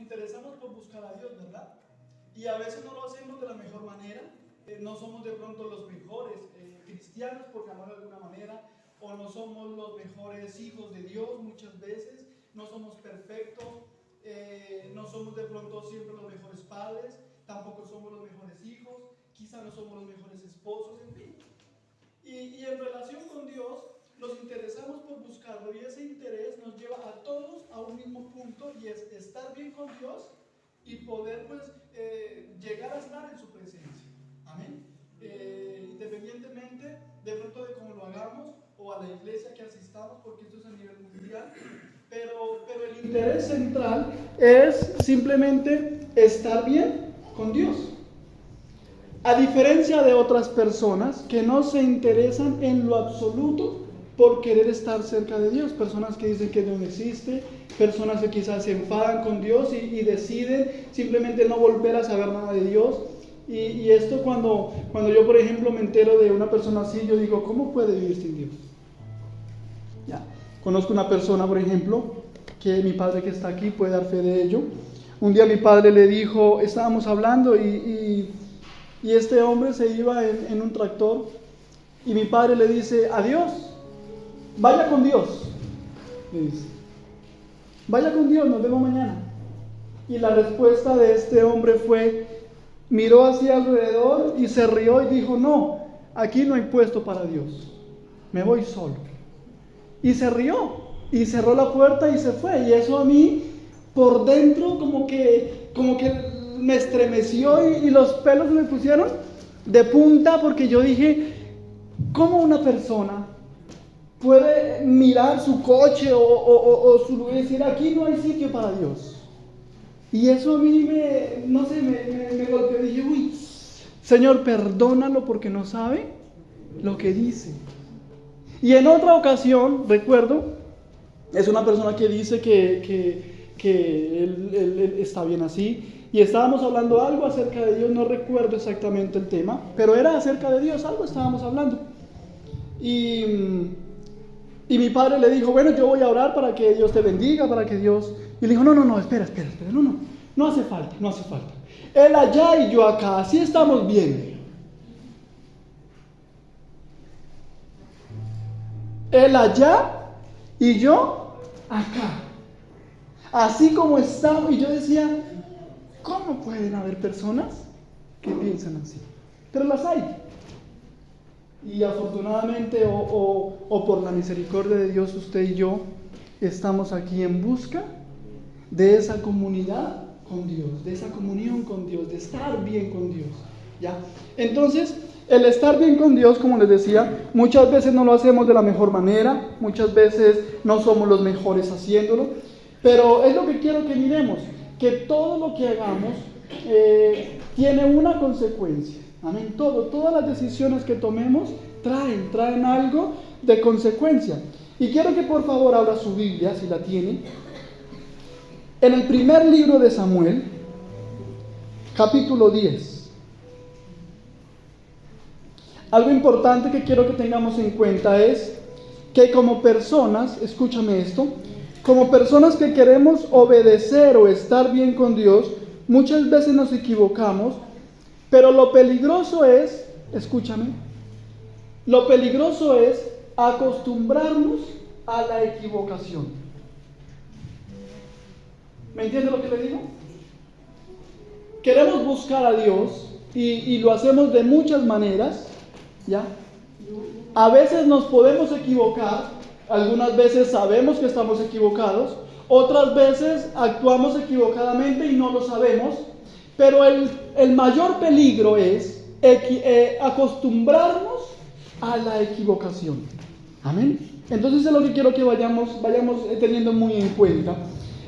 interesamos por buscar a Dios, ¿verdad? Y a veces no lo hacemos de la mejor manera. No somos de pronto los mejores cristianos, por llamarlo de alguna manera, o no somos los mejores hijos de Dios muchas veces, no somos perfectos, no somos de pronto siempre los mejores padres, tampoco somos los mejores hijos, quizá no somos los mejores esposos, en fin. Y en relación con Dios, nos interesamos por buscarlo, y ese interés nos lleva a todos a un mismo punto, y es estar bien con Dios y poder pues llegar a estar en su presencia. Amén. Independientemente de pronto de cómo lo hagamos o a la iglesia que asistamos, porque esto es a nivel mundial, pero el interés central es simplemente estar bien con Dios. A diferencia de otras personas que no se interesan en lo absoluto por querer estar cerca de Dios, personas que dicen que Dios no existe, personas que quizás se enfadan con Dios y deciden simplemente no volver a saber nada de Dios. Y esto cuando yo, por ejemplo, me entero de una persona así, yo digo, ¿cómo puede vivir sin Dios? Ya. Conozco una persona, por ejemplo, que mi padre que está aquí puede dar fe de ello. Un día mi padre le dijo, estábamos hablando y este hombre se iba en un tractor y mi padre le dice, adiós, vaya con Dios, le dice, vaya con Dios, nos vemos mañana. Y la respuesta de este hombre fue, miró hacia alrededor y se rió y dijo, no, aquí no hay puesto para Dios, me voy solo. Y se rió y cerró la puerta y se fue. Y eso a mí por dentro como que me estremeció y los pelos me pusieron de punta, porque yo dije, ¿cómo una persona puede mirar su coche o su lugar y decir, aquí no hay sitio para Dios? Y eso a mí me golpeó. Dije, uy, Señor, perdónalo porque no sabe lo que dice. Y en otra ocasión, recuerdo, es una persona que dice que él está bien así, y estábamos hablando algo acerca de Dios, no recuerdo exactamente el tema, pero era acerca de Dios, algo estábamos hablando. Y mi padre le dijo, bueno, yo voy a orar para que Dios te bendiga, para que Dios... Y le dijo, no, espera, no hace falta. Él allá y yo acá, así estamos bien. Él allá y yo acá. Así como estamos. Y yo decía, ¿cómo pueden haber personas que piensan así? Pero las hay. Y afortunadamente o por la misericordia de Dios, usted y yo estamos aquí en busca de esa comunidad con Dios, de esa comunión con Dios, de estar bien con Dios, ¿ya? Entonces, el estar bien con Dios, como les decía, muchas veces no lo hacemos de la mejor manera, muchas veces no somos los mejores haciéndolo, pero es lo que quiero que miremos, que todo lo que hagamos tiene una consecuencia. Amén. Todas las decisiones que tomemos traen algo de consecuencia. Y quiero que por favor abra su Biblia, si la tiene, en el primer libro de Samuel, capítulo 10. Algo importante que quiero que tengamos en cuenta es que como personas, escúchame esto, como personas que queremos obedecer o estar bien con Dios, muchas veces nos equivocamos, pero lo peligroso es, escúchame, lo peligroso es acostumbrarnos a la equivocación. ¿Me entiende lo que le digo? Queremos buscar a Dios y lo hacemos de muchas maneras, ¿ya? A veces nos podemos equivocar, algunas veces sabemos que estamos equivocados, otras veces actuamos equivocadamente y no lo sabemos, pero el mayor peligro es acostumbrarnos a la equivocación. Amén. Entonces es lo que quiero que vayamos teniendo muy en cuenta.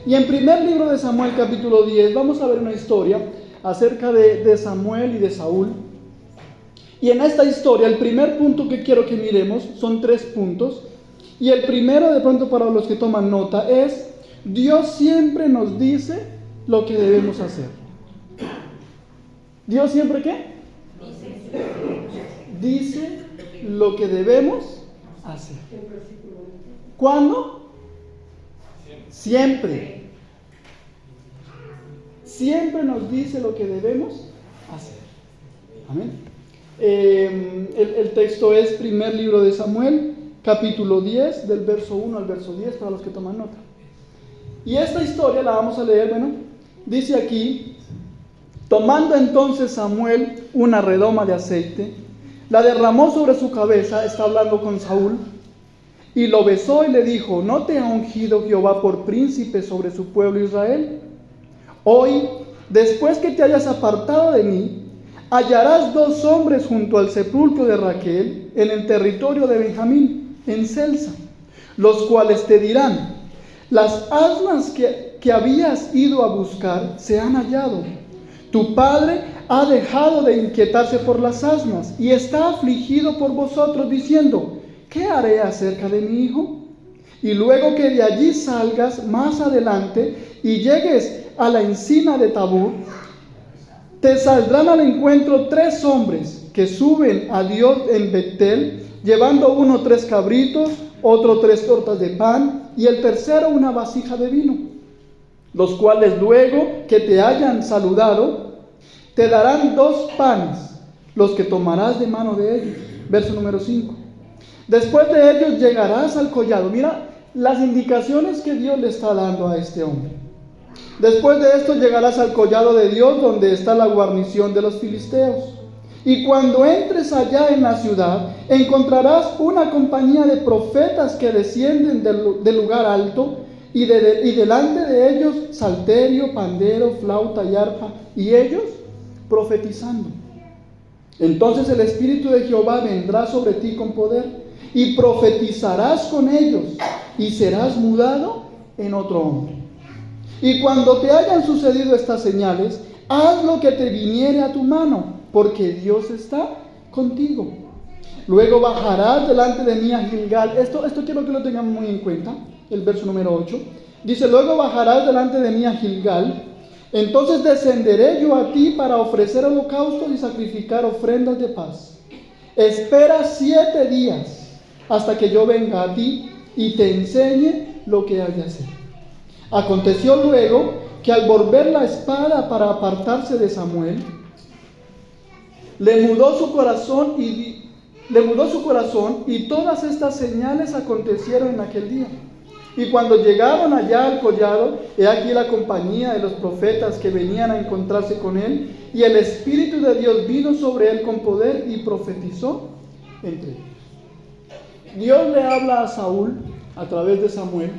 Y en primer libro de Samuel, capítulo 10, vamos a ver una historia acerca de Samuel y de Saúl. Y en esta historia, el primer punto que quiero que miremos, son 3 puntos. Y el primero, de pronto para los que toman nota, es: Dios siempre nos dice lo que debemos hacer. ¿Dios siempre qué? Dice lo que debemos hacer. ¿Cuándo? Siempre. siempre nos dice lo que debemos hacer. Amén. El texto es primer libro de Samuel, capítulo 10, del verso 1 al verso 10, para los que toman nota. Y esta historia la vamos a leer, dice aquí: tomando entonces Samuel una redoma de aceite, la derramó sobre su cabeza, está hablando con Saúl, y lo besó y le dijo: ¿no te ha ungido Jehová por príncipe sobre su pueblo Israel? Hoy, después que te hayas apartado de mí, hallarás 2 hombres junto al sepulcro de Raquel, en el territorio de Benjamín, en Selsa, los cuales te dirán: las asnas que habías ido a buscar se han hallado. Tu padre ha dejado de inquietarse por las asnas y está afligido por vosotros, diciendo: ¿qué haré acerca de mi hijo? Y luego que de allí salgas más adelante y llegues a la encina de Tabor, te saldrán al encuentro 3 hombres que suben a Dios en Betel, llevando uno 3 cabritos, otro 3 tortas de pan, y el tercero una vasija de vino, los cuales luego que te hayan saludado, te darán 2 panes, los que tomarás de mano de ellos. Verso número 5. Después de ellos llegarás al collado. Mira las indicaciones que Dios le está dando a este hombre. Después de esto llegarás al collado de Dios, donde está la guarnición de los filisteos. Y cuando entres allá en la ciudad, encontrarás una compañía de profetas que descienden del lugar alto, y delante de ellos salterio, pandero, flauta y arpa, y ellos profetizando. Entonces el Espíritu de Jehová vendrá sobre ti con poder, y profetizarás con ellos, y serás mudado en otro hombre. Y cuando te hayan sucedido estas señales, haz lo que te viniere a tu mano, porque Dios está contigo. Luego bajarás delante de mí a Gilgal. Esto quiero que lo tengamos muy en cuenta. El verso número 8. Dice: luego bajarás delante de mí a Gilgal. Entonces descenderé yo a ti para ofrecer holocaustos y sacrificar ofrendas de paz. Espera 7 días hasta que yo venga a ti y te enseñe lo que has de hacer. Aconteció luego que al volver la espada para apartarse de Samuel, le mudó su corazón y todas estas señales acontecieron en aquel día. Y cuando llegaron allá al collado, he aquí la compañía de los profetas que venían a encontrarse con él, y el Espíritu de Dios vino sobre él con poder y profetizó entre ellos. Dios le habla a Saúl a través de Samuel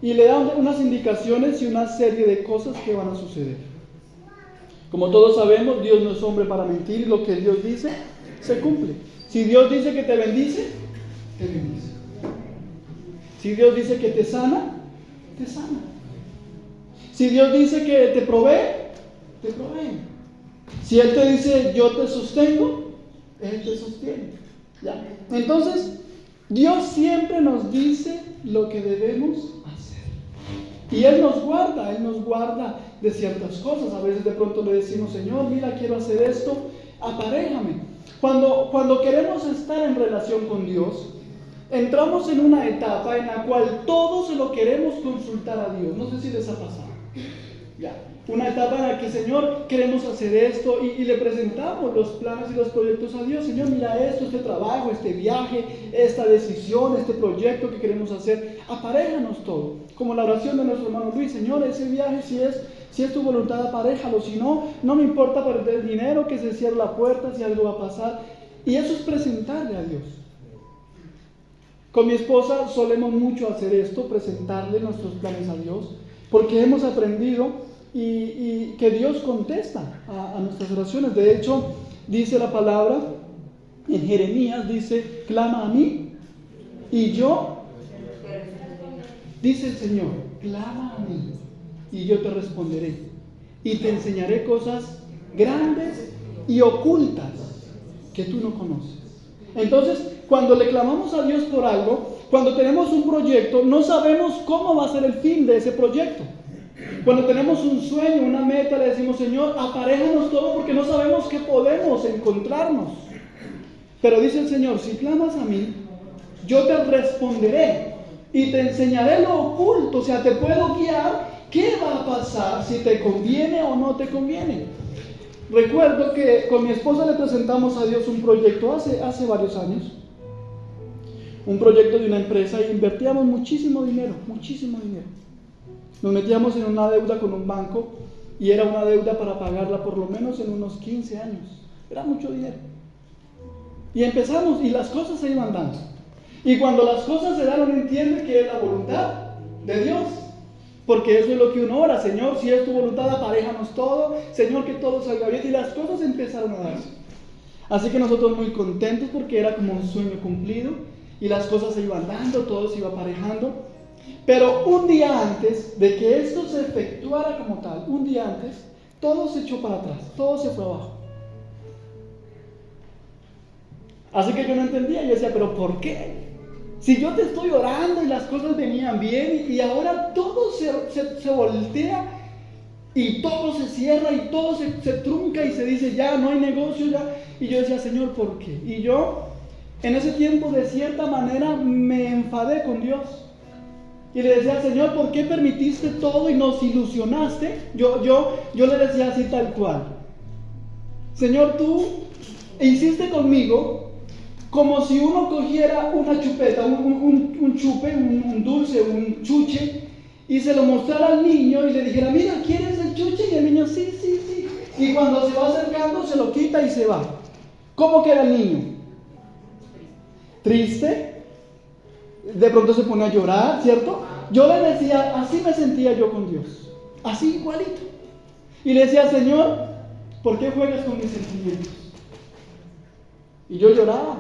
y le da unas indicaciones y una serie de cosas que van a suceder. Como todos sabemos, Dios no es hombre para mentir, y lo que Dios dice se cumple. Si Dios dice que te bendice, te bendice. Si Dios dice que te sana, te sana. Si Dios dice que te provee, te provee. Si Él te dice yo te sostengo, Él te sostiene. ¿Ya? Entonces, Dios siempre nos dice lo que debemos hacer. Y Él nos guarda de ciertas cosas. A veces de pronto le decimos: Señor, mira, quiero hacer esto, aparéjame. Cuando queremos estar en relación con Dios, entramos en una etapa en la cual todo se lo queremos consultar a Dios. No sé si les ha pasado. Ya. Una etapa en la que, Señor, queremos hacer esto y le presentamos los planes y los proyectos a Dios. Señor, mira esto, este trabajo, este viaje, esta decisión, este proyecto que queremos hacer. Aparéjanos todo. Como la oración de nuestro hermano Luis: Señor, ese viaje, si es tu voluntad, aparéjalo. Si no, no me importa perder dinero, que se cierre la puerta, si algo va a pasar. Y eso es presentarle a Dios. Con mi esposa solemos mucho hacer esto, presentarle nuestros planes a Dios, porque hemos aprendido y que Dios contesta a nuestras oraciones. De hecho, dice la palabra en Jeremías, dice: clama a mí y yo, dice el Señor, clama a mí y yo te responderé y te enseñaré cosas grandes y ocultas que tú no conoces. Entonces, cuando le clamamos a Dios por algo, cuando tenemos un proyecto, no sabemos cómo va a ser el fin de ese proyecto. Cuando tenemos un sueño, una meta, le decimos: Señor, aparéjanos todo, porque no sabemos qué podemos encontrarnos. Pero dice el Señor: si clamas a mí, yo te responderé y te enseñaré lo oculto. O sea, te puedo guiar ¿Qué va a pasar si te conviene o no te conviene? Recuerdo que con mi esposa le presentamos a Dios un proyecto hace varios años. Un proyecto de una empresa y invertíamos muchísimo dinero. Nos metíamos en una deuda con un banco y era una deuda para pagarla por lo menos en unos 15 años. Era mucho dinero. Y empezamos y las cosas se iban dando. Y cuando las cosas se dan, uno entiende que es la voluntad de Dios. Porque eso es lo que uno ora. Señor, si es tu voluntad, aparéjanos todo. Señor, que todo salga bien. Y las cosas empezaron a darse. Así que nosotros muy contentos porque era como un sueño cumplido. Y las cosas se iban dando, todo se iba aparejando. Pero un día antes de que esto se efectuara como tal, un día antes, todo se echó para atrás, todo se fue abajo. Así que yo no entendía, yo decía, ¿pero por qué? Si yo te estoy orando y las cosas venían bien y ahora todo se voltea y todo se cierra y todo se trunca y se dice, ya no hay negocio, ya. Y yo decía, Señor, ¿por qué? Y yo en ese tiempo de cierta manera me enfadé con Dios. Y le decía, Señor, ¿por qué permitiste todo y nos ilusionaste? Yo le decía así tal cual. Señor, tú hiciste conmigo como si uno cogiera una chupeta, un chupe, un dulce, un chuche, y se lo mostrara al niño y le dijera, mira, ¿quieres el chuche? Y el niño, sí. Y cuando se va acercando, se lo quita y se va. ¿Cómo queda el niño? Triste. De pronto se pone a llorar, ¿cierto? Yo le decía, así me sentía yo con Dios, así igualito. Y le decía, Señor, ¿por qué juegas con mis sentimientos? Y yo lloraba.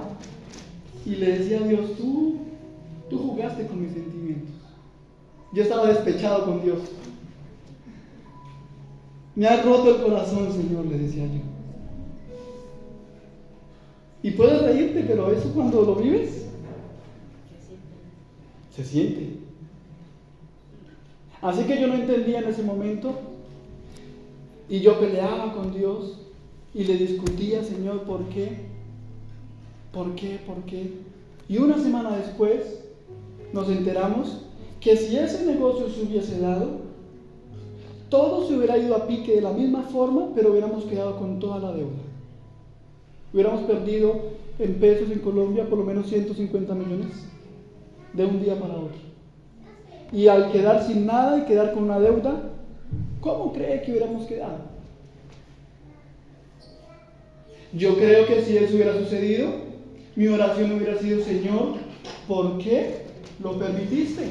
Y le decía a Dios, tú jugaste con mis sentimientos. Yo estaba despechado con Dios. Me has roto el corazón, Señor, le decía yo. Y puedes reírte, pero eso cuando lo vives, se siente. Así que yo no entendía en ese momento y yo peleaba con Dios y le discutía, Señor, ¿por qué? Y una semana después nos enteramos que si ese negocio se hubiese dado, todo se hubiera ido a pique de la misma forma, pero hubiéramos quedado con toda la deuda. Hubiéramos perdido en pesos en Colombia por lo menos 150 millones de un día para otro. Y al quedar sin nada y quedar con una deuda, ¿cómo cree que hubiéramos quedado? Yo creo que si eso hubiera sucedido, mi oración hubiera sido, Señor, ¿por qué lo permitiste?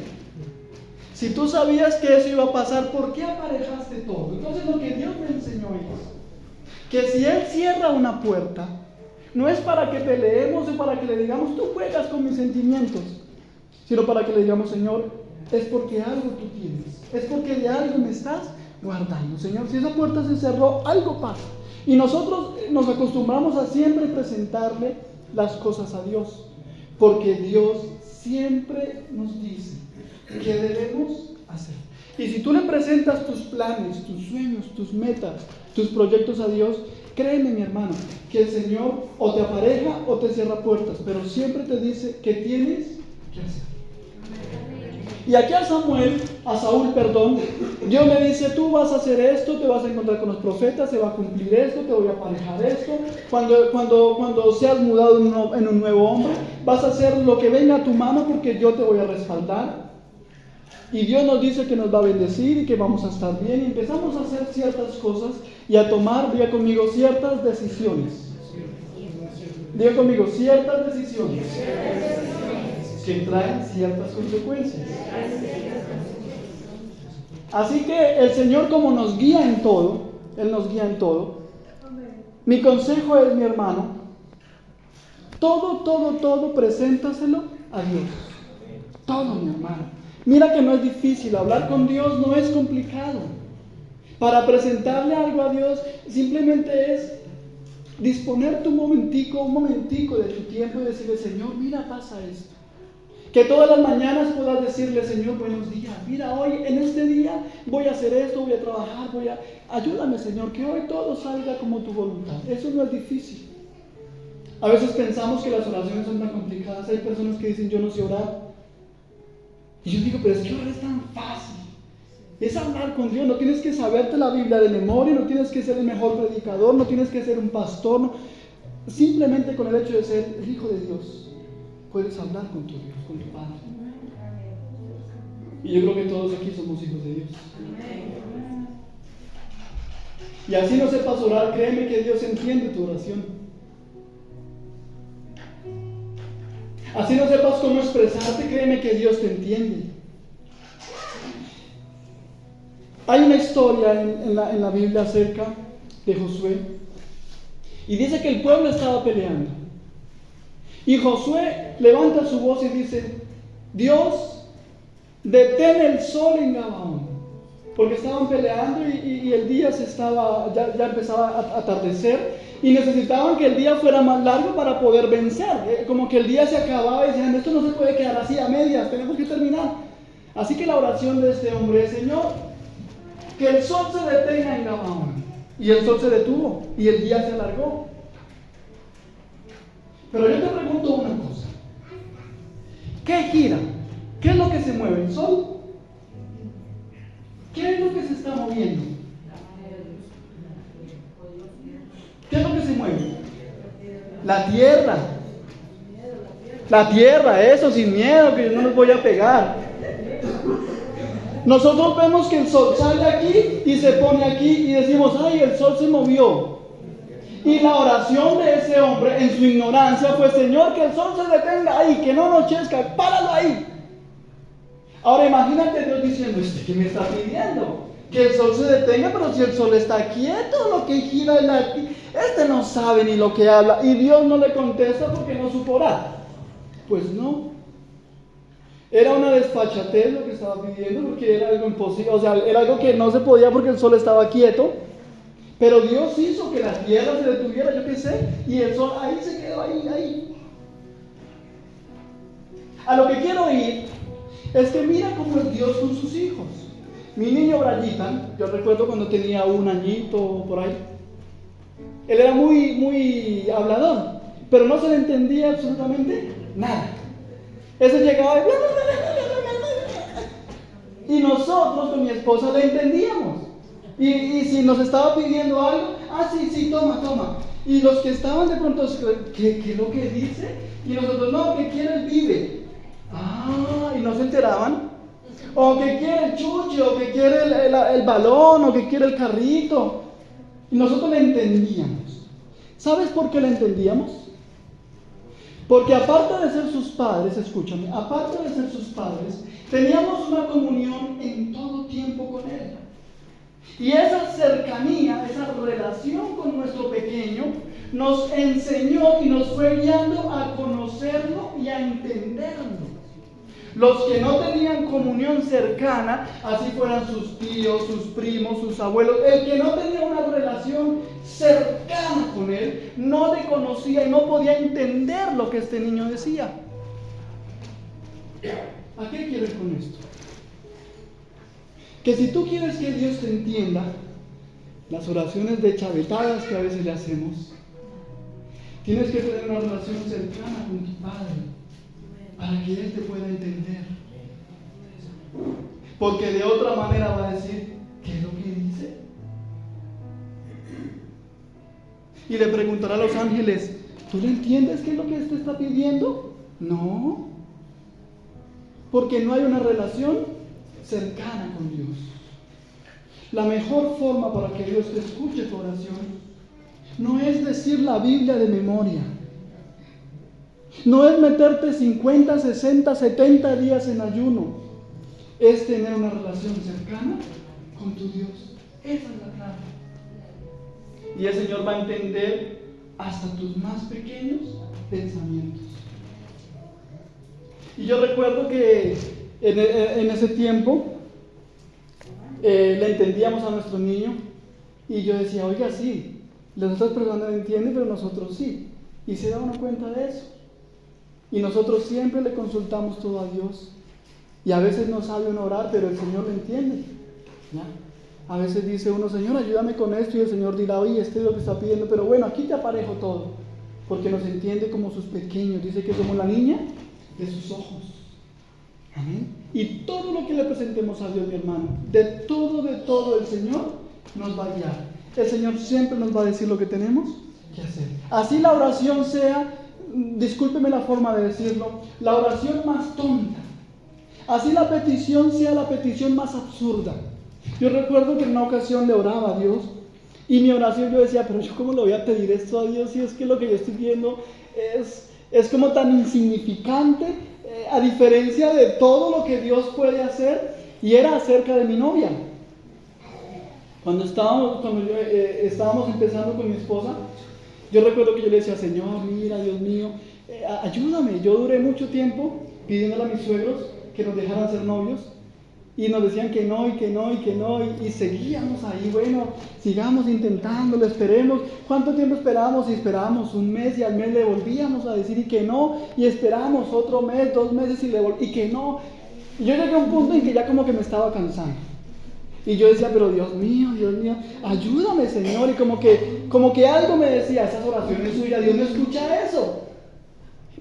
Si tú sabías que eso iba a pasar, ¿por qué aparejaste todo? Entonces lo que Dios me enseñó es que si Él cierra una puerta, no es para que peleemos o para que le digamos, tú juegas con mis sentimientos, sino para que le digamos, Señor, es porque algo tú tienes, es porque de algo me estás guardando, Señor. Si esa puerta se cerró, algo pasa. Y nosotros nos acostumbramos a siempre presentarle las cosas a Dios, porque Dios siempre nos dice qué debemos hacer. Y si tú le presentas tus planes, tus sueños, tus metas, tus proyectos a Dios, créeme, mi hermano, que el Señor o te apareja o te cierra puertas, pero siempre te dice qué tienes que hacer. Y aquí a Saúl, Dios le dice, tú vas a hacer esto, te vas a encontrar con los profetas, se va a cumplir esto, te voy a aparejar esto. Cuando seas mudado en un nuevo hombre, vas a hacer lo que venga a tu mano porque yo te voy a respaldar. Y Dios nos dice que nos va a bendecir y que vamos a estar bien. Y empezamos a hacer ciertas cosas y a tomar, diga conmigo, ciertas decisiones. Diga conmigo, ciertas decisiones que traen ciertas consecuencias. Así que el Señor, como nos guía en todo, Él nos guía en todo. Mi consejo es, mi hermano, todo, preséntaselo a Dios. Todo, mi hermano. Mira que no es difícil, hablar con Dios no es complicado. Para presentarle algo a Dios, simplemente es disponerte un momentico de tu tiempo y decirle, Señor, mira, pasa esto. Que todas las mañanas puedas decirle, Señor, buenos días. Mira, hoy, en este día, voy a hacer esto, voy a trabajar, ayúdame, Señor, que hoy todo salga como tu voluntad. Eso no es difícil. A veces pensamos que las oraciones son tan complicadas. Hay personas que dicen, yo no sé orar. Y yo digo, pero es que orar es tan fácil. Es hablar con Dios. No tienes que saberte la Biblia de memoria, no tienes que ser el mejor predicador, no tienes que ser un pastor. No. Simplemente con el hecho de ser el hijo de Dios, puedes hablar con tu Dios, con tu Padre. Y yo creo que todos aquí somos hijos de Dios. Y así no sepas orar, créeme que Dios entiende tu oración. Así no sepas cómo expresarte, créeme que Dios te entiende. Hay una historia en la Biblia acerca de Josué. Y dice que el pueblo estaba peleando. Y Josué levanta su voz y dice: Dios, detén el sol en Gabaón. Porque estaban peleando y el día ya empezaba a atardecer. Y necesitaban que el día fuera más largo para poder vencer. Como que el día se acababa y decían: esto no se puede quedar así a medias, tenemos que terminar. Así que la oración de este hombre es: Señor, que el sol se detenga en Gabaón. Y el sol se detuvo y el día se alargó. Pero yo te pregunto una cosa: ¿qué gira? ¿Qué es lo que se mueve? ¿El sol? ¿Qué es lo que se está moviendo? ¿Qué es lo que se mueve? La tierra. La tierra, eso, sin miedo, que yo no les voy a pegar. Nosotros vemos que el sol sale aquí y se pone aquí y decimos: ay, el sol se movió. Y la oración de ese hombre en su ignorancia fue: Señor, que el sol se detenga ahí, que no anochezca, páralo ahí. Ahora imagínate Dios diciendo: ¿qué me está pidiendo? Que el sol se detenga, pero si el sol está quieto, lo que gira es la... no sabe ni lo que habla. Y Dios no le contesta porque no supo orar. Pues no. Era una desfachatez lo que estaba pidiendo, porque era algo imposible. O sea, era algo que no se podía porque el sol estaba quieto. Pero Dios hizo que la tierra se detuviera, yo qué sé, y el sol ahí se quedó, ahí. A lo que quiero ir es que mira cómo es Dios con sus hijos. Mi niño Brayitan, yo recuerdo cuando tenía 1 añito por ahí, él era muy hablador, pero no se le entendía absolutamente nada. Ese llegaba y nosotros con mi esposa le entendíamos. Y si nos estaba pidiendo algo: sí, toma. Y los que estaban de pronto: ¿qué es lo que dice? Y nosotros: no, que quiere el vive. Y no se enteraban. O que quiere el chuche, o que quiere el balón, o que quiere el carrito. Y nosotros le entendíamos. ¿Sabes por qué le entendíamos? Porque aparte de ser sus padres, escúchame, aparte de ser sus padres, teníamos una comunión en todo tiempo con Él. Y esa cercanía, esa relación con nuestro pequeño, nos enseñó y nos fue guiando a conocerlo y a entenderlo. Los que no tenían comunión cercana, así fueran sus tíos, sus primos, sus abuelos, el que no tenía una relación cercana con él, no le conocía y no podía entender lo que este niño decía. ¿A qué quiero ir con esto? Que si tú quieres que Dios te entienda, las oraciones de chavetadas que a veces le hacemos, tienes que tener una relación cercana con tu Padre, para que Él te pueda entender. Porque de otra manera va a decir: ¿qué es lo que dice? Y le preguntará a los ángeles: ¿tú le entiendes qué es lo que te está pidiendo? No. Porque no hay una relación cercana con Dios. La mejor forma para que Dios te escuche tu oración no es decir la Biblia de memoria. No es meterte 50, 60, 70 días en ayuno. Es tener una relación cercana con tu Dios. Esa es la clave. Y el Señor va a entender hasta tus más pequeños pensamientos. Y yo recuerdo que en ese tiempo le entendíamos a nuestro niño. Y yo decía: oiga, sí, las otras personas no entienden, pero nosotros sí. Y se da una cuenta de eso. Y nosotros siempre le consultamos todo a Dios. Y a veces no sabe uno orar, pero el Señor lo entiende. ¿Ya? A veces dice uno: Señor, ayúdame con esto. Y el Señor dirá: oye, este es lo que está pidiendo, pero bueno, aquí te aparejo todo. Porque nos entiende como sus pequeños. Dice que somos la niña de sus ojos. Amén. Y todo lo que le presentemos a Dios, mi hermano, de todo el Señor nos va a guiar. El Señor siempre nos va a decir lo que tenemos que hacer. Así la oración sea, discúlpeme la forma de decirlo, la oración más tonta. Así la petición sea la petición más absurda. Yo recuerdo que en una ocasión le oraba a Dios y mi oración yo decía, pero yo cómo le voy a pedir esto a Dios si es que lo que yo estoy viendo es como tan insignificante a diferencia de todo lo que Dios puede hacer, y era acerca de mi novia. Cuando estábamos empezando con mi esposa, yo recuerdo que yo le decía, Señor, mira, Dios mío, ayúdame. Yo duré mucho tiempo pidiéndole a mis suegros que nos dejaran ser novios, y nos decían que no, y seguíamos ahí. Bueno, sigamos intentándolo, esperemos. ¿Cuánto tiempo esperábamos? Y esperábamos un mes, y al mes le volvíamos a decir y que no, y esperábamos otro mes, 2 meses y que no. Y yo llegué a un punto en que ya como que me estaba cansando. Y yo decía, pero Dios mío, ayúdame, Señor. Y como que algo me decía, esas oraciones suyas, Dios no escucha eso.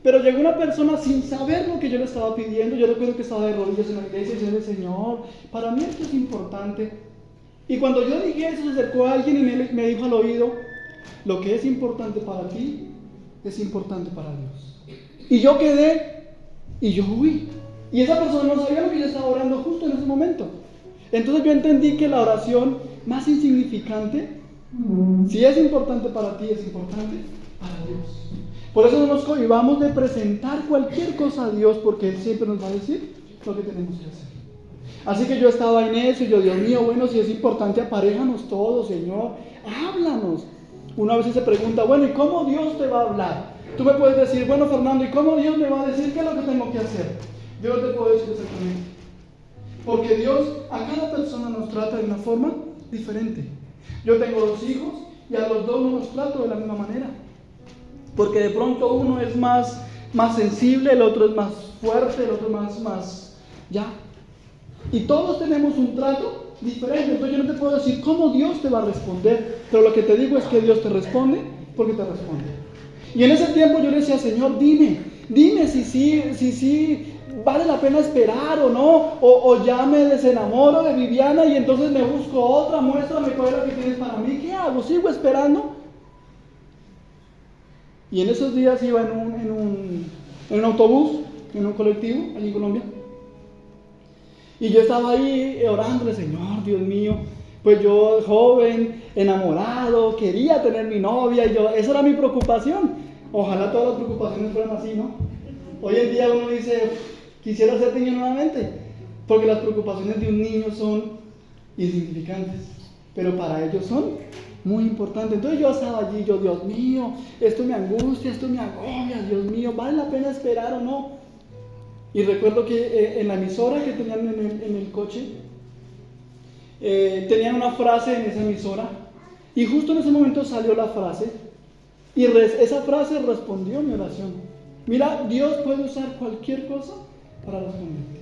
Pero llegó una persona sin saber lo que yo le estaba pidiendo. Yo recuerdo que estaba de rodillas en la iglesia y decía, Señor, para mí esto es importante. Y cuando yo dije eso, se acercó a alguien y me dijo al oído, lo que es importante para ti, es importante para Dios. Y yo quedé, y yo huí. Y esa persona no sabía lo que yo estaba orando justo en ese momento. Entonces yo entendí que la oración más insignificante, si es importante para ti, es importante para Dios. Por eso no nos cohibamos de presentar cualquier cosa a Dios, porque Él siempre nos va a decir lo que tenemos que hacer. Así que yo estaba en eso y yo, Dios mío, bueno, si es importante, aparéjanos todos, Señor, háblanos. Uno a veces se pregunta, bueno, ¿y cómo Dios te va a hablar? Tú me puedes decir, bueno, Fernando, ¿y cómo Dios me va a decir qué es lo que tengo que hacer? Yo no te puedo decir exactamente. Porque Dios a cada persona nos trata de una forma diferente. Yo tengo 2 hijos y a los 2 no los trato de la misma manera. Porque de pronto uno es más sensible, el otro es más fuerte, el otro más ya. Y todos tenemos un trato diferente. Entonces yo no te puedo decir cómo Dios te va a responder, pero lo que te digo es que Dios te responde porque te responde. Y en ese tiempo yo le decía, Señor, dime si sí vale la pena esperar o no, o ya me desenamoro de Viviana y entonces me busco otra, muéstrame cuál es la que tienes para mí. ¿Qué hago? ¿Sigo esperando? Y en esos días iba en un autobús, en un colectivo, allí en Colombia. Y yo estaba ahí orándole, Señor, Dios mío, pues yo joven, enamorado, quería tener mi novia, y esa era mi preocupación. Ojalá todas las preocupaciones fueran así, ¿no? Hoy en día uno dice, quisiera ser niño nuevamente, porque las preocupaciones de un niño son insignificantes, pero para ellos son muy importante. Entonces yo estaba allí, Dios mío, esto me angustia, esto me agobia, Dios mío, ¿vale la pena esperar o no? Y recuerdo que en la emisora que tenían en el coche, tenían una frase en esa emisora, y justo en ese momento salió la frase, y esa frase respondió mi oración. Mira, Dios puede usar cualquier cosa para responderte.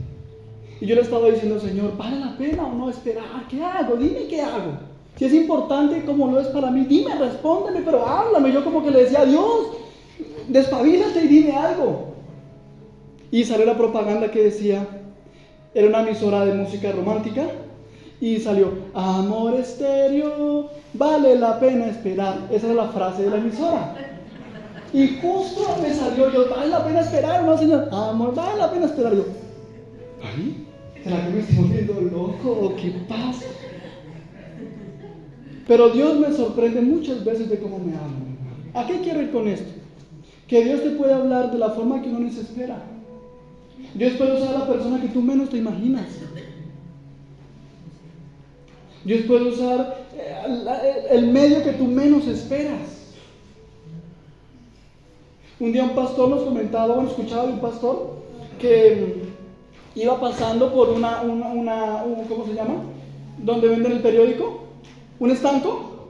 Y yo le estaba diciendo, Señor, ¿vale la pena o no esperar? ¿Qué hago? Dime qué hago. Si es importante como lo es para mí, dime, respóndeme, pero háblame. Yo como que le decía, Dios, despabilate y dime algo. Y salió la propaganda que decía, era una emisora de música romántica, y salió, amor estéreo, vale la pena esperar. Esa era la frase de la emisora. Y justo me salió yo, ¿vale la pena esperar o no, Señor? Amor, vale la pena esperar. Yo, ¿ay? ¿Será que me estoy volviendo loco o qué pasa? Pero Dios me sorprende muchas veces de cómo me habla. ¿A qué quiero ir con esto? Que Dios te puede hablar de la forma que uno ni se espera. Dios puede usar a la persona que tú menos te imaginas. Dios puede usar el medio que tú menos esperas. Un día un pastor nos comentaba, escuchaba de un pastor que iba pasando por ¿cómo se llama? ¿Donde venden el periódico? ¿Un estanco?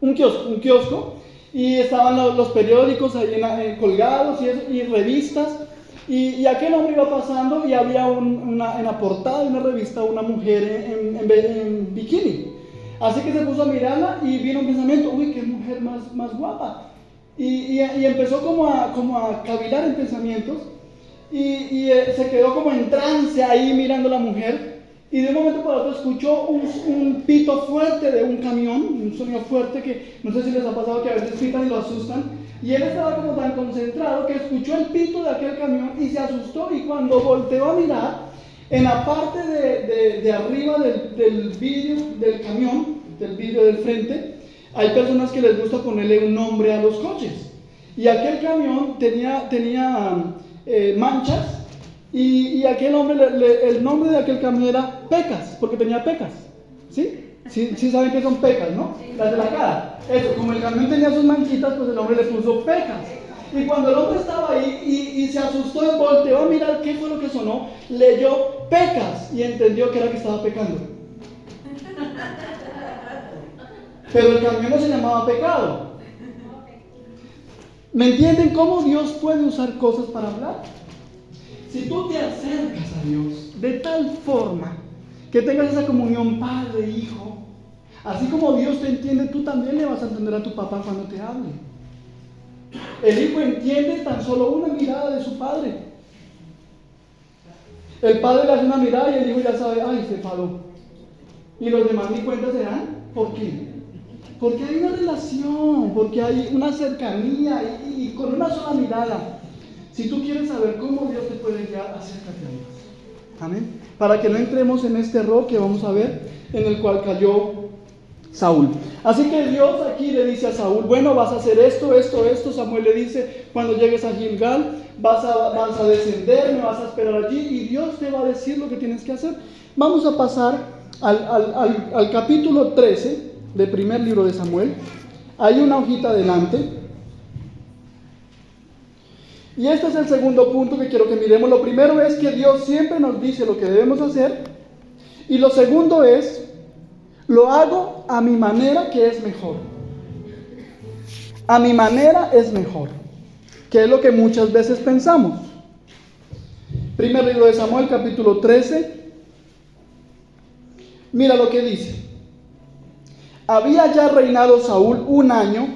Un kiosco. Y estaban los periódicos ahí colgados y revistas. Y aquel hombre iba pasando y había en la portada de una revista una mujer en bikini. Así que se puso a mirarla y vino un pensamiento, uy, qué mujer más guapa. Y empezó como a cavilar en pensamientos. se quedó como en trance ahí mirando a la mujer. Y de un momento para otro escuchó un pito fuerte de un camión, un sonido fuerte que no sé si les ha pasado que a veces pitan y lo asustan. Y él estaba como tan concentrado que escuchó el pito de aquel camión y se asustó. Y cuando volteó a mirar, en la parte de arriba del vidrio del camión, del vidrio del frente, hay personas que les gusta ponerle un nombre a los coches. Y aquel camión tenía manchas. Y aquel hombre, el nombre de aquel camión era Pecas, porque tenía pecas. ¿Sí? Sí saben que son pecas, ¿no? Las de la cara. Eso, como el camión tenía sus manchitas, pues el hombre le puso Pecas. Y cuando el hombre estaba ahí y se asustó y volteó a mirar qué fue lo que sonó, leyó Pecas y entendió que era que estaba pecando. Pero el camión no se llamaba pecado. ¿Me entienden cómo Dios puede usar cosas para hablar? Si tú te acercas a Dios de tal forma que tengas esa comunión padre-hijo, así como Dios te entiende, tú también le vas a entender a tu papá cuando te hable. El hijo entiende tan solo una mirada de su padre. El padre le hace una mirada y el hijo ya sabe, ay, se enfadó. Y los demás ni cuenta se dan. ¿Por qué? Porque hay una relación, porque hay una cercanía y con una sola mirada. Si tú quieres saber cómo Dios te puede guiar, acércate a Dios. Amén. Para que no entremos en este error que vamos a ver, en el cual cayó Saúl. Así que Dios aquí le dice a Saúl, bueno, vas a hacer esto. Samuel le dice, cuando llegues a Gilgal, vas a descender, me vas a esperar allí, y Dios te va a decir lo que tienes que hacer. Vamos a pasar al capítulo 13 del primer libro de Samuel. Hay una hojita adelante. Y este es el segundo punto que quiero que miremos. Lo primero es que Dios siempre nos dice lo que debemos hacer. Y lo segundo es, lo hago a mi manera, que es mejor. A mi manera es mejor, que es lo que muchas veces pensamos. Primer libro de Samuel, capítulo 13. Mira lo que dice. Había ya reinado Saúl 1 año,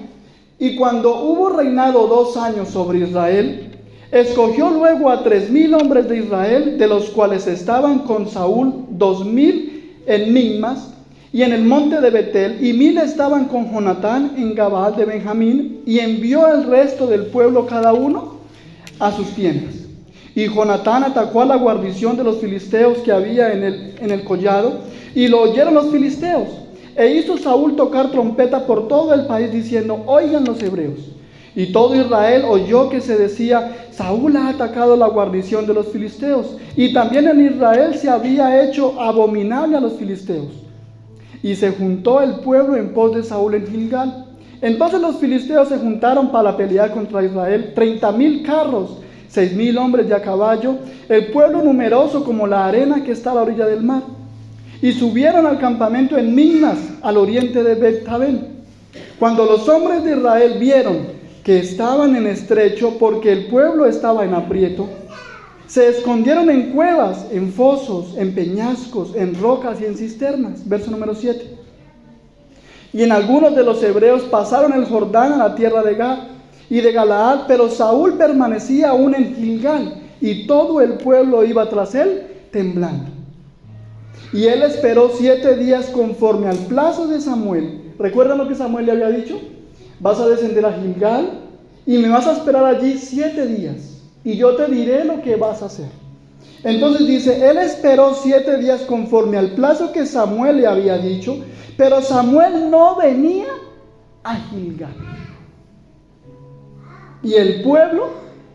y cuando hubo reinado 2 años sobre Israel, escogió luego a 3,000 hombres de Israel, de los cuales estaban con Saúl 2,000 en Migmas y en el monte de Betel, y 1,000 estaban con Jonatán en Gabal de Benjamín, y envió al resto del pueblo cada uno a sus tiendas. Y Jonatán atacó a la guarnición de los filisteos que había en el collado, y lo oyeron los filisteos. E hizo Saúl tocar trompeta por todo el país, diciendo, oigan los hebreos. Y todo Israel oyó que se decía, Saúl ha atacado la guarnición de los filisteos. Y también en Israel se había hecho abominable a los filisteos. Y se juntó el pueblo en pos de Saúl en Gilgal. Entonces los filisteos se juntaron para pelear contra Israel, 30,000 carros, 6,000 hombres de a caballo, el pueblo numeroso como la arena que está a la orilla del mar. Y subieron al campamento en Migmas, al oriente de Bet-Tabel. Cuando los hombres de Israel vieron que estaban en estrecho, porque el pueblo estaba en aprieto, se escondieron en cuevas, en fosos, en peñascos, en rocas y en cisternas. Verso número 7. Y en algunos de los hebreos pasaron el Jordán a la tierra de Gad y de Galaad, pero Saúl permanecía aún en Gilgal, y todo el pueblo iba tras él temblando. Y él esperó 7 días conforme al plazo de Samuel. ¿Recuerdan lo que Samuel le había dicho? Vas a descender a Gilgal y me vas a esperar allí 7 días, y yo te diré lo que vas a hacer. Entonces dice, él esperó 7 días conforme al plazo que Samuel le había dicho, pero Samuel no venía a Gilgal. Y el pueblo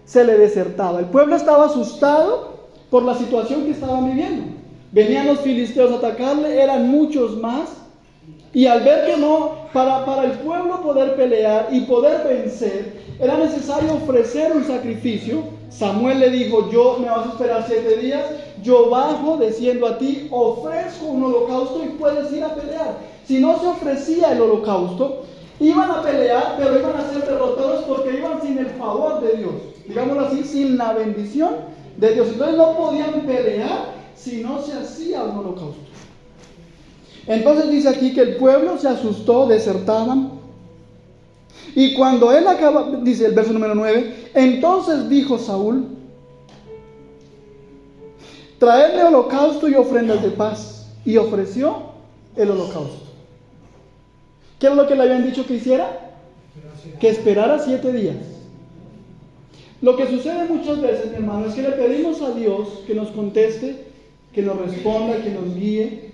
se le desertaba. El pueblo estaba asustado por la situación que estaban viviendo. Venían los filisteos a atacarle, eran muchos más. Y al ver que no, para el pueblo poder pelear y poder vencer, era necesario ofrecer un sacrificio. Samuel le dijo, me vas a esperar 7 días, yo bajo, desciendo a ti, ofrezco un holocausto y puedes ir a pelear. Si no se ofrecía el holocausto, iban a pelear, pero iban a ser derrotados porque iban sin el favor de Dios. Digámoslo así, sin la bendición de Dios. Entonces no podían pelear si no se hacía un holocausto. Entonces dice aquí que el pueblo se asustó, desertaban. Y cuando él acaba, dice el verso número 9, entonces dijo Saúl, traedme holocausto y ofrendas de paz. Y ofreció el holocausto. ¿Qué es lo que le habían dicho que hiciera? Que esperara 7 días. Lo que sucede muchas veces, mi hermano, es que le pedimos a Dios que nos conteste, que nos responda, que nos guíe.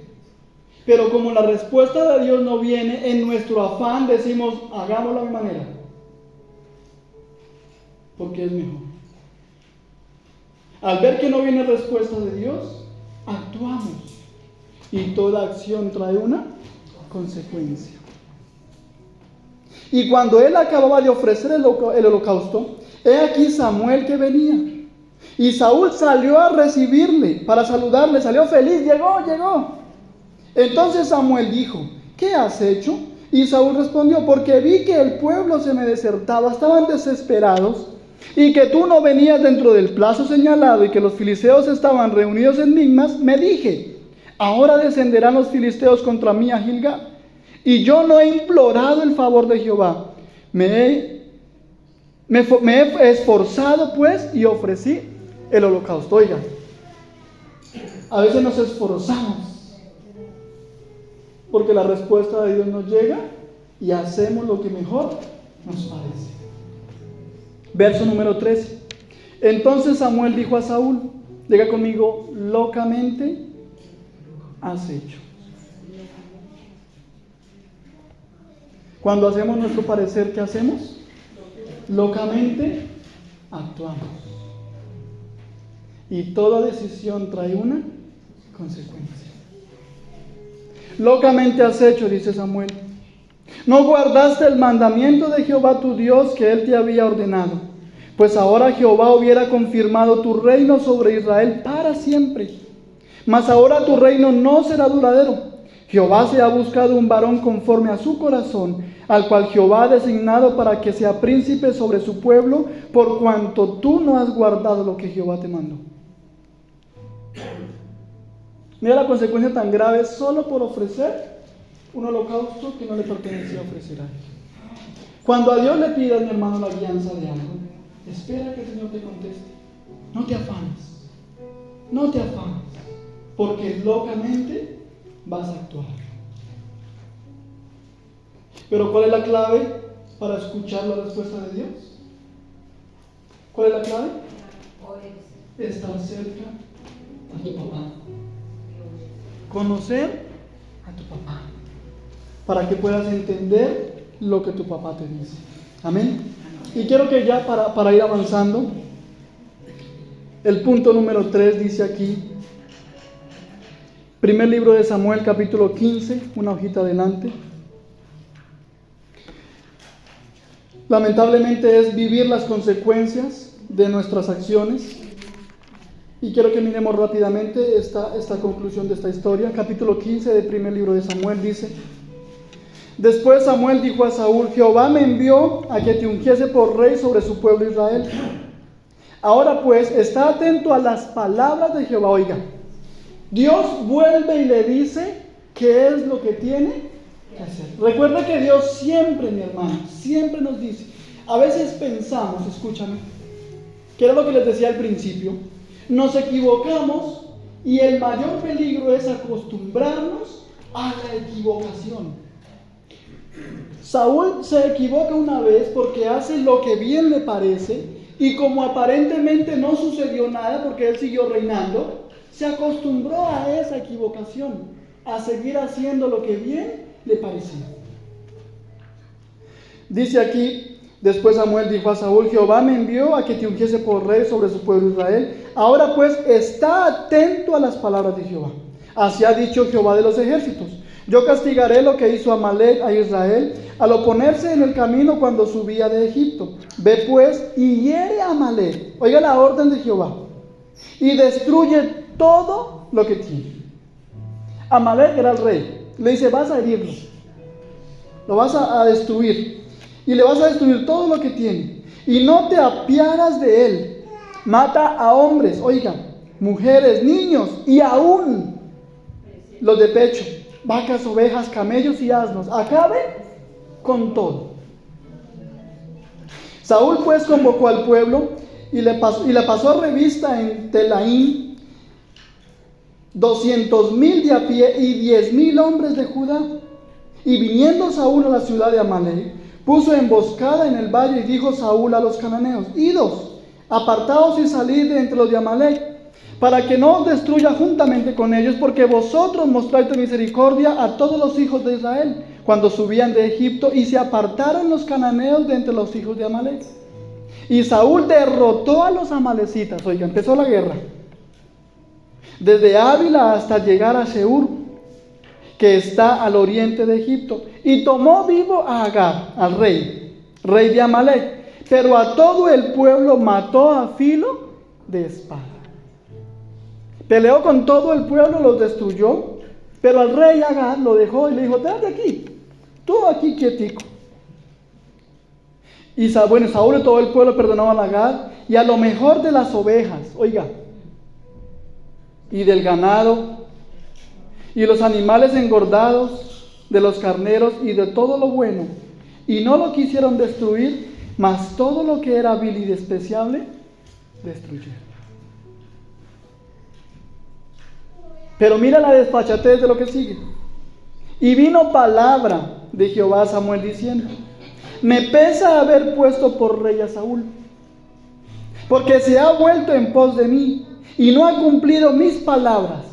Pero como la respuesta de Dios no viene, en nuestro afán decimos, hagámoslo a mi manera. Porque es mejor. Al ver que no viene respuesta de Dios, actuamos. Y toda acción trae una consecuencia. Y cuando él acababa de ofrecer el holocausto, he aquí Samuel que venía. Y Saúl salió a recibirle, para saludarle, salió feliz, llegó. Entonces Samuel dijo, ¿qué has hecho? Y Saúl respondió, porque vi que el pueblo se me desertaba, estaban desesperados, y que tú no venías dentro del plazo señalado, y que los filisteos estaban reunidos en Migmas, me dije, ahora descenderán los filisteos contra mí a Gilgal. Y yo no he implorado el favor de Jehová. Me he esforzado pues y ofrecí el holocausto. Oigan, a veces nos esforzamos porque la respuesta de Dios nos llega y hacemos lo que mejor nos parece. Verso número 13. Entonces Samuel dijo a Saúl, diga conmigo, locamente has hecho. Cuando hacemos nuestro parecer, ¿qué hacemos? Locamente actuamos. Y toda decisión trae una consecuencia. Locamente has hecho, dice Samuel. No guardaste el mandamiento de Jehová tu Dios que él te había ordenado. Pues ahora Jehová hubiera confirmado tu reino sobre Israel para siempre. Mas ahora tu reino no será duradero. Jehová se ha buscado un varón conforme a su corazón, al cual Jehová ha designado para que sea príncipe sobre su pueblo, por cuanto tú no has guardado lo que Jehová te mandó. Mira la consecuencia tan grave solo por ofrecer un holocausto que no le pertenecía ofrecer a él. Cuando a Dios le pidas, mi hermano, la guianza de algo, espera que el Señor te conteste. No te afanes, porque locamente vas a actuar. Pero ¿cuál es la clave para escuchar la respuesta de Dios? ¿Cuál es la clave? Estar cerca a tu papá. Conocer a tu papá. Para que puedas entender lo que tu papá te dice. Amén. Y quiero que ya para ir avanzando, el punto número 3 dice aquí, primer libro de Samuel, capítulo 15, una hojita adelante. Lamentablemente es vivir las consecuencias de nuestras acciones. Y quiero que miremos rápidamente esta conclusión de esta historia. Capítulo 15 del primer libro de Samuel dice: Después Samuel dijo a Saúl: Jehová me envió a que te ungiese por rey sobre su pueblo Israel. Ahora pues, está atento a las palabras de Jehová. Oiga, Dios vuelve y le dice qué es lo que tiene que hacer. Recuerda que Dios siempre, mi hermano, siempre nos dice. A veces pensamos, escúchame, que era lo que les decía al principio, nos equivocamos y el mayor peligro es acostumbrarnos a la equivocación. Saúl se equivoca una vez porque hace lo que bien le parece, y como aparentemente no sucedió nada porque él siguió reinando, se acostumbró a esa equivocación, a seguir haciendo lo que bien le parecía. Dice aquí: Después Samuel dijo a Saúl: Jehová me envió a que te ungiese por rey sobre su pueblo Israel. Ahora pues, está atento a las palabras de Jehová. Así ha dicho Jehová de los ejércitos: Yo castigaré lo que hizo Amalek a Israel al oponerse en el camino cuando subía de Egipto. Ve pues y hiere a Amalek. Oiga la orden de Jehová. Y destruye todo lo que tiene. Amalek era el rey. Le dice: vas a herirlo. Lo vas a destruir. Y le vas a destruir todo lo que tiene. Y no te apiadas de él. Mata a hombres, oiga, mujeres, niños y aún los de pecho, vacas, ovejas, camellos y asnos. Acabe con todo. Saúl pues convocó al pueblo y le pasó revista en Telaín 200,000 de a pie y 10,000 hombres de Judá. Y viniendo Saúl a la ciudad de Amalec, puso emboscada en el valle y dijo Saúl a los cananeos: idos, apartaos y salid de entre los de Amalec, para que no os destruya juntamente con ellos, porque vosotros mostráis misericordia a todos los hijos de Israel, cuando subían de Egipto, y se apartaron los cananeos de entre los hijos de Amalec. Y Saúl derrotó a los amalecitas. Oiga, empezó la guerra. Desde Ávila hasta llegar a Seur, que está al oriente de Egipto. Y tomó vivo a Agar, al rey de Amalec. Pero a todo el pueblo mató a filo de espada. Peleó con todo el pueblo, los destruyó. Pero al rey Agar lo dejó y le dijo: date aquí, tú aquí quietico. Y Saúl y todo el pueblo perdonó a Agar y a lo mejor de las ovejas, oiga, y del ganado, y los animales engordados, de los carneros y de todo lo bueno. Y no lo quisieron destruir, mas todo lo que era vil y despreciable, destruyeron. Pero mira la desfachatez de lo que sigue. Y vino palabra de Jehová a Samuel diciendo: me pesa haber puesto por rey a Saúl, porque se ha vuelto en pos de mí y no ha cumplido mis palabras.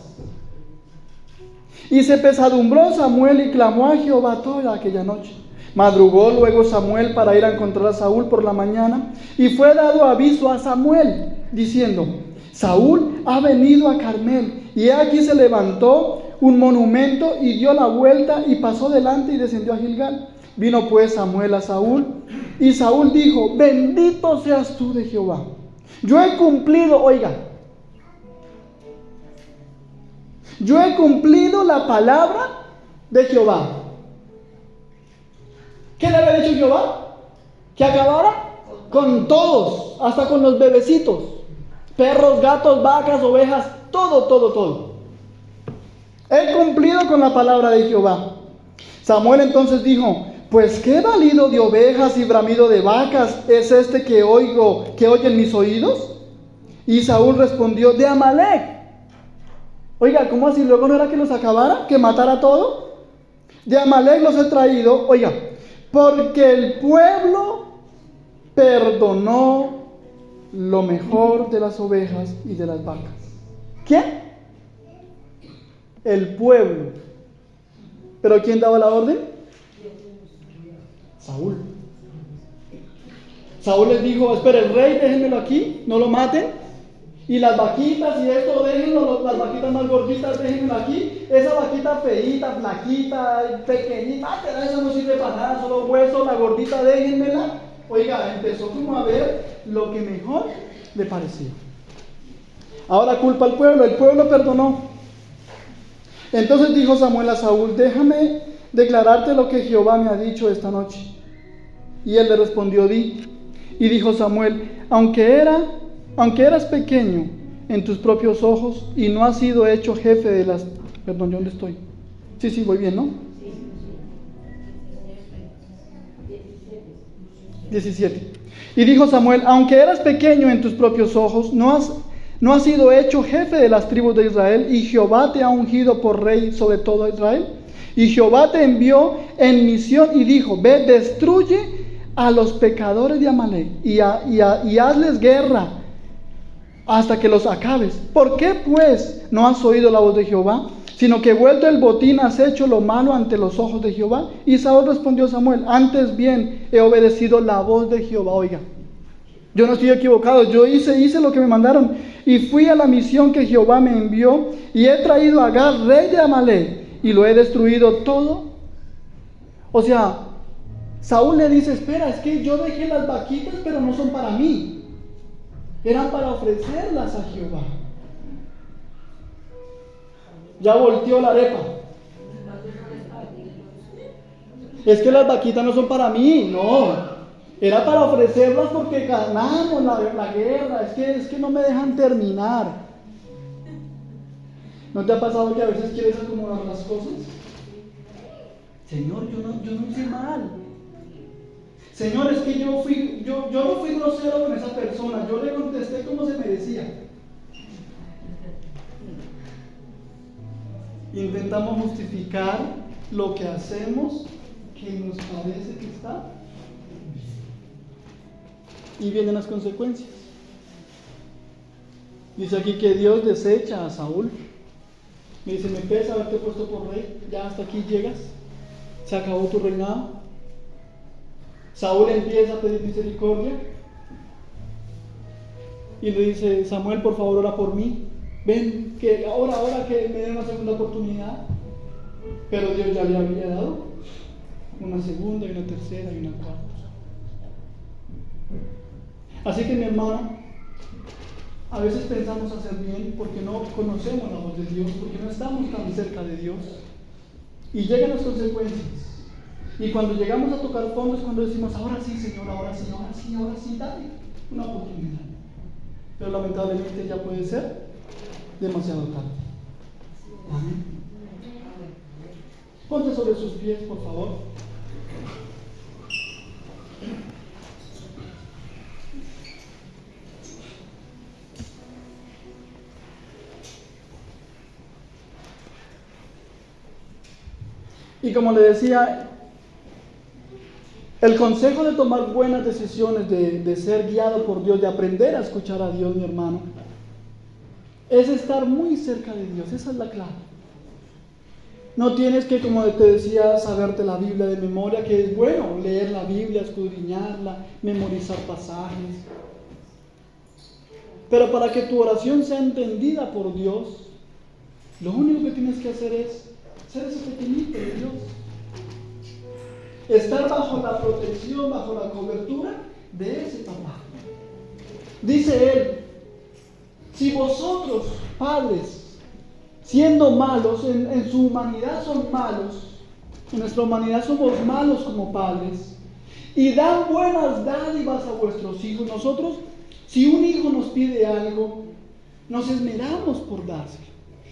Y se pesadumbró Samuel y clamó a Jehová toda aquella noche. Madrugó luego Samuel para ir a encontrar a Saúl por la mañana, y fue dado aviso a Samuel diciendo: Saúl ha venido a Carmel, y aquí se levantó un monumento y dio la vuelta y pasó delante y descendió a Gilgal. Vino pues Samuel a Saúl, y Saúl dijo: bendito seas tú de Jehová. Yo he cumplido, oiga, yo he cumplido la palabra de Jehová. ¿Qué le había dicho Jehová? Que acabara con todos, hasta con los bebecitos, perros, gatos, vacas, ovejas, todo. He cumplido con la palabra de Jehová. Samuel entonces dijo: pues qué balido de ovejas y bramido de vacas es este que oyen mis oídos. Y Saúl respondió: de Amalec. Oiga, ¿cómo así? ¿Luego no era que los acabara? ¿Que matara todo? De Amalec los he traído, oiga, porque el pueblo perdonó lo mejor de las ovejas y de las vacas. ¿Quién? El pueblo. ¿Pero quién daba la orden? Saúl. Saúl les dijo: espera, el rey, déjenmelo aquí, no lo maten. Y las vaquitas y esto, déjenlo, las vaquitas más gorditas, déjenmelo aquí. Esa vaquita feíta, flaquita, pequeñita, esa no sirve para nada, solo hueso, la gordita, déjenmela. Oiga, empezó como a ver lo que mejor le parecía. Ahora culpa al pueblo, el pueblo perdonó. Entonces dijo Samuel a Saúl: déjame declararte lo que Jehová me ha dicho esta noche. Y él le respondió: di. Y dijo Samuel: aunque eras pequeño en tus propios ojos y no has sido hecho jefe de las... Perdón, ¿yo dónde estoy? Sí, voy bien, ¿no? 17. Y dijo Samuel: aunque eras pequeño en tus propios ojos, no has sido hecho jefe de las tribus de Israel, y Jehová te ha ungido por rey sobre todo Israel. Y Jehová te envió en misión y dijo: ve, destruye a los pecadores de Amalec y hazles guerra hasta que los acabes. ¿Por qué pues no has oído la voz de Jehová? Sino que vuelto el botín has hecho lo malo ante los ojos de Jehová. Y Saúl respondió a Samuel: antes bien he obedecido la voz de Jehová. Oiga, yo no estoy equivocado, yo hice lo que me mandaron y fui a la misión que Jehová me envió, y he traído a Agar, rey de Amalec, y lo he destruido todo. O sea, Saúl le dice: espera, es que yo dejé las vaquitas, pero no son para mí, eran para ofrecerlas a Jehová. Ya volteó la arepa. Es que las vaquitas no son para mí, no, era para ofrecerlas porque ganamos la guerra. Es que no me dejan terminar. ¿No te ha pasado que a veces quieres acomodar las cosas? Señor, yo no hice mal. Señor, es que yo no fui grosero con esa persona, yo le contesté como se merecía. Intentamos justificar lo que hacemos que nos parece que está bien. Y vienen las consecuencias. Dice aquí que Dios desecha a Saúl. Me dice, me pesa haberte puesto por rey, ya hasta aquí llegas, se acabó tu reinado. Saúl empieza a pedir misericordia y le dice, Samuel, por favor, ora por mí. Ven, que ahora que me den una segunda oportunidad. Pero Dios ya le había dado una segunda y una tercera y una cuarta. Así que mi hermano, a veces pensamos hacer bien porque no conocemos la voz de Dios, porque no estamos tan cerca de Dios. Y llegan las consecuencias. Y cuando llegamos a tocar fondo es cuando decimos, ahora sí, Señor, ahora sí, dale una oportunidad. Pero lamentablemente ya puede ser demasiado tarde. Amén. Ponte sobre sus pies, por favor. Y como le decía, el consejo de tomar buenas decisiones, de ser guiado por Dios, de aprender a escuchar a Dios, mi hermano, es estar muy cerca de Dios. Esa es la clave. No tienes que, como te decía, saberte la Biblia de memoria, que es bueno leer la Biblia, escudriñarla, memorizar pasajes. Pero para que tu oración sea entendida por Dios, lo único que tienes que hacer es ser ese pequeñito de Dios. Estar bajo la protección, bajo la cobertura de ese papá. Dice él, si vosotros, padres, siendo malos, en su humanidad son malos, en nuestra humanidad somos malos como padres, y dan buenas dádivas a vuestros hijos, nosotros, si un hijo nos pide algo, nos esmeramos por dárselo.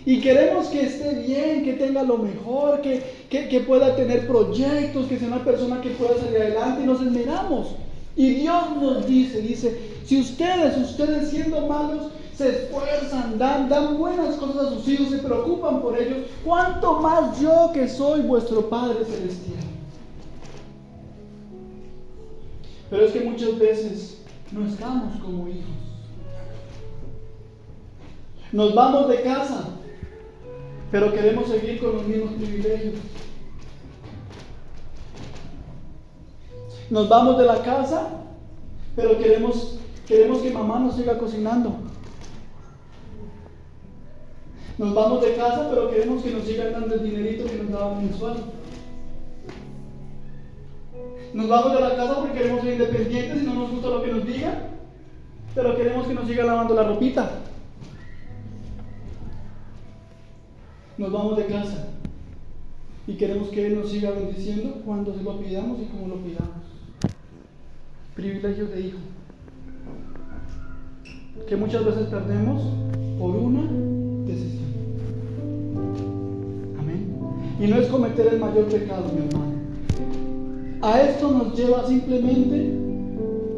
Y queremos que esté bien, que tenga lo mejor, que pueda tener proyectos, que sea una persona que pueda salir adelante, y nos esmeramos. Y Dios nos dice, si ustedes siendo malos, se esfuerzan, dan buenas cosas a sus hijos, se preocupan por ellos, ¿cuánto más yo que soy vuestro Padre Celestial? Pero es que muchas veces no estamos como hijos. Nos vamos de casa, pero queremos seguir con los mismos privilegios. Nos vamos de la casa, pero queremos que mamá nos siga cocinando. Nos vamos de casa, pero queremos que nos sigan dando el dinerito que nos daban mensual. Nos vamos de la casa porque queremos ser independientes y no nos gusta lo que nos digan, pero queremos que nos siga lavando la ropita. Nos vamos de casa y queremos que Él nos siga bendiciendo cuando se lo pidamos y como lo pidamos. Privilegios de hijo que muchas veces perdemos por una decisión. Amén. Y no es cometer el mayor pecado, mi hermano. A esto nos lleva simplemente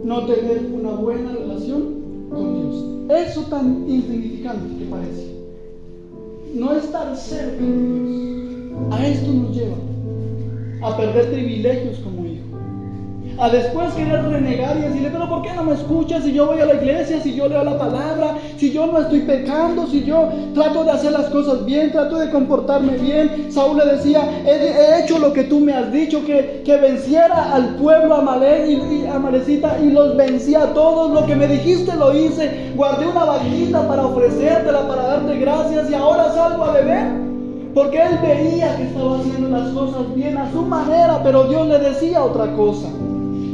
no tener una buena relación con Dios. Eso tan insignificante que parece. No estar cerca de Dios. A esto nos lleva a perder privilegios como hijo. A después querer renegar y decirle, pero ¿por qué no me escuchas si yo voy a la iglesia, si yo leo la palabra, si yo no estoy pecando, si yo trato de hacer las cosas bien, trato de comportarme bien? Saúl le decía, he hecho lo que tú me has dicho, que venciera al pueblo amalecita y los vencía a todos, lo que me dijiste lo hice, guardé una vaquita para ofrecértela, para darte gracias y ahora salgo a beber. Porque él veía que estaba haciendo las cosas bien a su manera, pero Dios le decía otra cosa.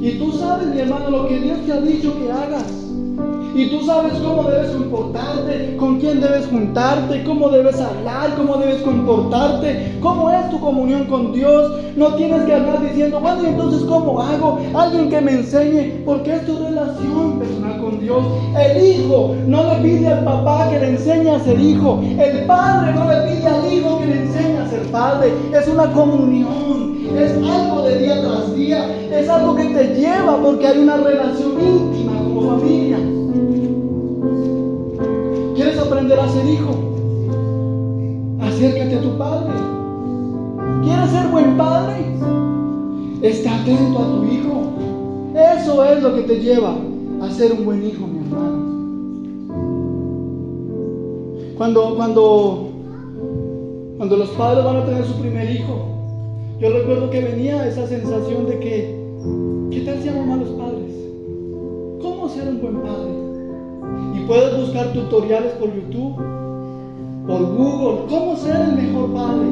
Y tú sabes, mi hermano, lo que Dios te ha dicho que hagas. Y tú sabes cómo debes comportarte, con quién debes juntarte, cómo debes hablar, cómo debes comportarte, cómo es tu comunión con Dios. No tienes que hablar diciendo, bueno, ¿y entonces cómo hago? Alguien que me enseñe, porque es tu relación personal con Dios. El hijo no le pide al papá que le enseñe a ser hijo. El padre no le pide al hijo que le enseñe a ser padre. Es una comunión. Es algo de día tras día, es algo que te lleva porque hay una relación íntima como familia. ¿Quieres aprender a ser hijo? A acércate a tu padre. ¿Quieres ser buen padre? Está atento a tu hijo. Eso es lo que te lleva a ser un buen hijo, mi hermano. Cuando los padres van a tener su primer hijo, yo recuerdo que venía esa sensación de que, ¿qué tal si amo a los padres? ¿Cómo ser un buen padre? Y puedes buscar tutoriales por YouTube, por Google, cómo ser el mejor padre.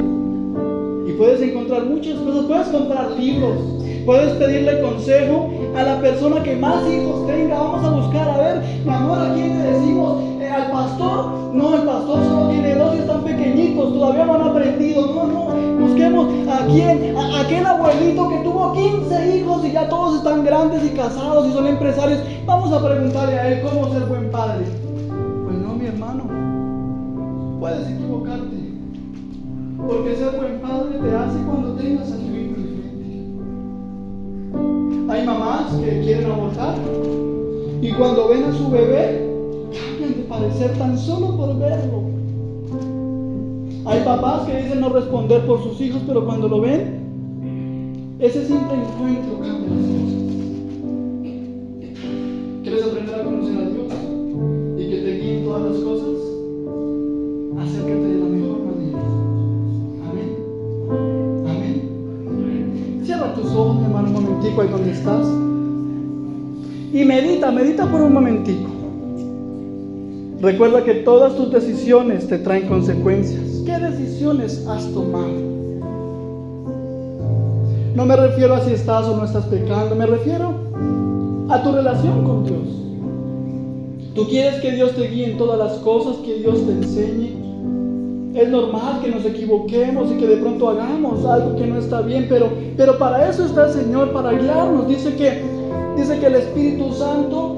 Y puedes encontrar muchas cosas, puedes comprar libros, puedes pedirle consejo a la persona que más hijos tenga. Vamos a buscar, a ver, mi amor, ¿a quién le decimos? ¿Al pastor? No, el pastor solo tiene 2 y están pequeñitos, todavía no han aprendido. No, busquemos a quién, a aquel abuelito que tuvo 15 hijos y ya todos están grandes y casados y son empresarios. Vamos a preguntarle a él cómo ser buen padre. Pues no, mi hermano, puedes equivocarte, porque ser buen padre te hace cuando tengas a tu hijo enfrente. Hay mamás que quieren abortar y cuando ven a su bebé cambian de parecer tan solo por verlo. Hay papás que dicen no responder por sus hijos, pero cuando lo ven, ese simple encuentro cambia las cosas. ¿Quieres aprender a conocer a Dios y que te guíe en todas las cosas? Acércate de la mejor manera. Amén. Amén. Cierra tus ojos, mi hermano, un momentico ahí donde estás. Y medita por un momentico. Recuerda que todas tus decisiones te traen consecuencias. ¿Qué decisiones has tomado? No me refiero a si estás o no estás pecando, me refiero a tu relación con Dios. ¿Tú quieres que Dios te guíe en todas las cosas, que Dios te enseñe? Es normal que nos equivoquemos y que de pronto hagamos algo que no está bien, pero para eso está el Señor, para guiarnos. Dice que el Espíritu Santo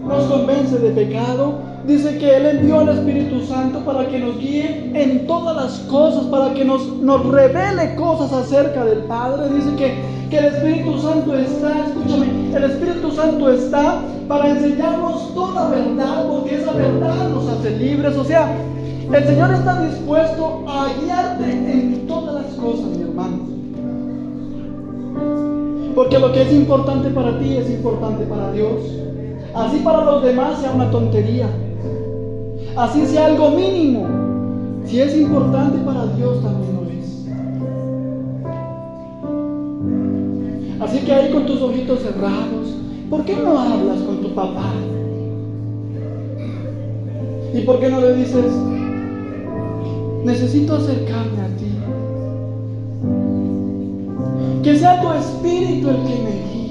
nos convence de pecado. Dice que Él envió al Espíritu Santo para que nos guíe en todas las cosas, para que nos revele cosas acerca del Padre. Dice que el Espíritu Santo está, escúchame, el Espíritu Santo está para enseñarnos toda verdad, porque esa verdad nos hace libres. O sea, el Señor está dispuesto a guiarte en todas las cosas, mi hermano. Porque lo que es importante para ti es importante para Dios. Así para los demás sea una tontería, así sea algo mínimo, si es importante para Dios también lo es. Así que ahí con tus ojitos cerrados, ¿por qué no hablas con tu papá? ¿Y por qué no le dices, necesito acercarme a ti? Que sea tu espíritu el que me guíe.